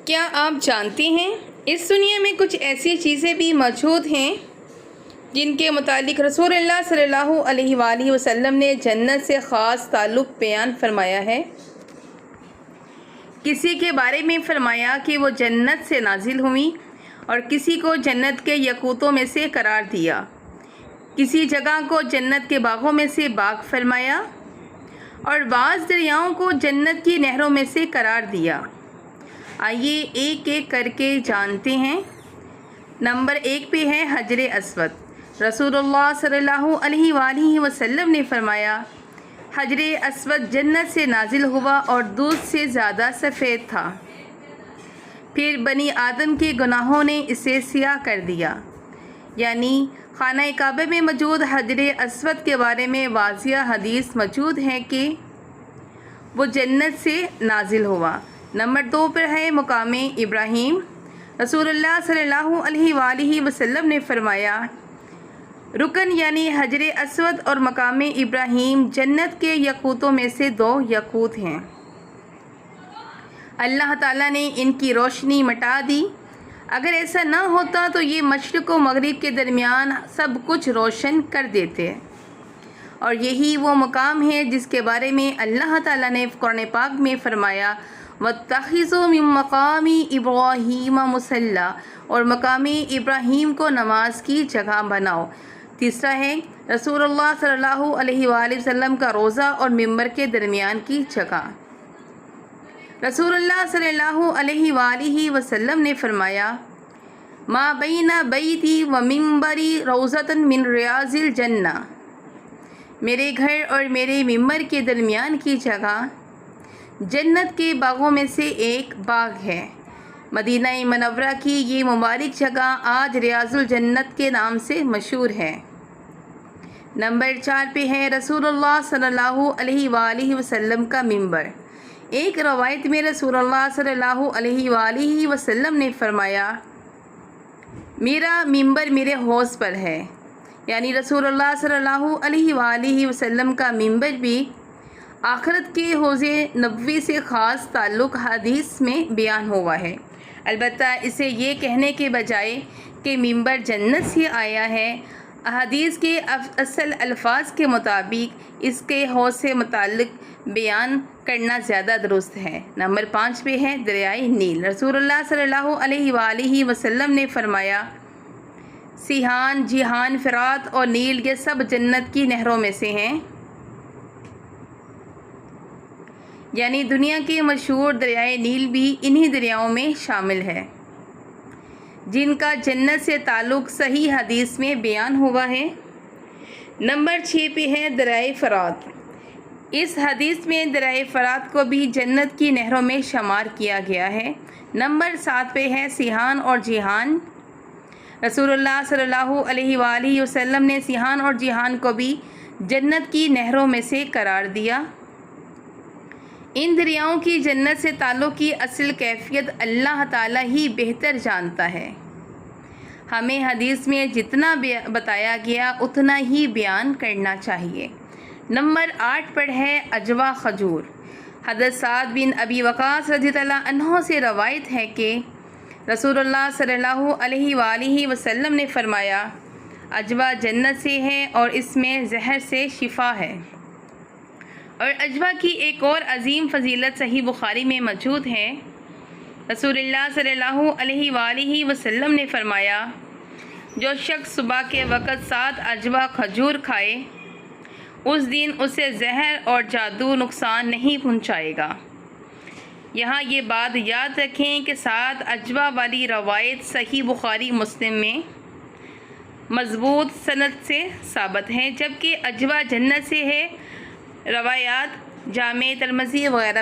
کیا آپ جانتے ہیں اس دنیا میں کچھ ایسی چیزیں بھی موجود ہیں جن کے متعلق رسول اللہ صلی اللہ علیہ وآلہ وسلم نے جنت سے خاص تعلق بیان فرمایا ہے۔ کسی کے بارے میں فرمایا کہ وہ جنت سے نازل ہوئی اور کسی کو جنت کے یاقوتوں میں سے قرار دیا، کسی جگہ کو جنت کے باغوں میں سے باغ فرمایا اور بعض دریاؤں کو جنت کی نہروں میں سے قرار دیا۔ آئیے ایک ایک کر کے جانتے ہیں۔ نمبر 1 پہ ہے حجر اسود۔ رسول اللہ صلی اللہ علیہ وآلہ وسلم نے فرمایا، حجر اسود جنت سے نازل ہوا اور دودھ سے زیادہ سفید تھا، پھر بنی آدم کے گناہوں نے اسے سیاہ کر دیا۔ یعنی خانہ کعبہ میں موجود حجر اسود کے بارے میں واضح حدیث موجود ہے کہ وہ جنت سے نازل ہوا۔ نمبر 2 پر ہے مقام ابراہیم۔ رسول اللہ صلی اللہ علیہ وآلہ وسلم نے فرمایا، رکن یعنی حجر اسود اور مقام ابراہیم جنت کے یاقوتوں میں سے 2 یاقوت ہیں۔ اللہ تعالیٰ نے ان کی روشنی مٹا دی۔ اگر ایسا نہ ہوتا تو یہ مشرق و مغرب کے درمیان سب کچھ روشن کر دیتے، اور یہی وہ مقام ہے جس کے بارے میں اللہ تعالیٰ نے قرآن پاک میں فرمایا، وَاتَّخِذُوا مِن مَّقَامِ إِبْرَاهِيمَ مُصَلًّى، اور مقام ابراہیم کو نماز کی جگہ بناؤ۔ تیسرا ہے رسول اللہ صلی اللہ علیہ وآلہ وسلم کا روضہ اور ممبر کے درمیان کی جگہ۔ رسول اللہ صلی اللہ علیہ وآلہ وسلم نے فرمایا، ما بین بیتی و ممبری روضۃ من ریاض الجنہ، میرے گھر اور میرے ممبر کے درمیان کی جگہ جنت کے باغوں میں سے ایک باغ ہے۔ مدینہ منورہ کی یہ مبارک جگہ آج ریاض الجنت کے نام سے مشہور ہے۔ نمبر 4 پہ ہے رسول اللہ صلی اللہ علیہ وآلہ وسلم کا ممبر۔ ایک روایت میں رسول اللہ صلی اللہ علیہ وآلہ وسلم نے فرمایا، میرا ممبر میرے حوض پر ہے۔ یعنی رسول اللہ صلی اللہ علیہ وآلہ وسلم کا ممبر بھی آخرت کے حوض نبوی سے خاص تعلق حدیث میں بیان ہوا ہے۔ البتہ اسے یہ کہنے کے بجائے کہ ممبر جنت سے آیا ہے، احادیث کے اصل الفاظ کے مطابق اس کے حوض سے متعلق بیان کرنا زیادہ درست ہے۔ نمبر 5 پہ ہے دریائے نیل۔ رسول اللہ صلی اللہ علیہ وآلہ وسلم نے فرمایا، سیحان، جیحان، فرات اور نیل یہ سب جنت کی نہروں میں سے ہیں۔ یعنی دنیا کے مشہور دریائے نیل بھی انہی دریاؤں میں شامل ہے جن کا جنت سے تعلق صحیح حدیث میں بیان ہوا ہے۔ نمبر 6 پہ ہے دریائے فرات۔ اس حدیث میں دریائے فرات کو بھی جنت کی نہروں میں شمار کیا گیا ہے۔ نمبر 7 پہ ہے سیحان اور جیحان۔ رسول اللہ صلی اللہ علیہ وآلہ وسلم نے سیحان اور جیحان کو بھی جنت کی نہروں میں سے قرار دیا۔ ان دریاؤں کی جنت سے تعلق کی اصل کیفیت اللہ تعالیٰ ہی بہتر جانتا ہے۔ ہمیں حدیث میں جتنا بتایا گیا اتنا ہی بیان کرنا چاہیے۔ نمبر 8 پر ہے عجوہ کھجور۔ حضرت سعد بن ابی وقاص رضی اللہ عنہ سے روایت ہے کہ رسول اللہ صلی اللہ علیہ وآلہ وسلم نے فرمایا، عجوہ جنت سے ہے اور اس میں زہر سے شفا ہے۔ اور عجوہ کی ایک اور عظیم فضیلت صحیح بخاری میں موجود ہے۔ رسول اللہ صلی اللہ علیہ وآلہ وسلم نے فرمایا، جو شخص صبح کے وقت 7 عجوہ کھجور کھائے اس دن اسے زہر اور جادو نقصان نہیں پہنچائے گا۔ یہاں یہ بات یاد رکھیں کہ 7 عجوہ والی روایت صحیح بخاری مسلم میں مضبوط سند سے ثابت ہے، جبکہ عجوہ جنت سے ہے روایات جامع ترمذی وغیرہ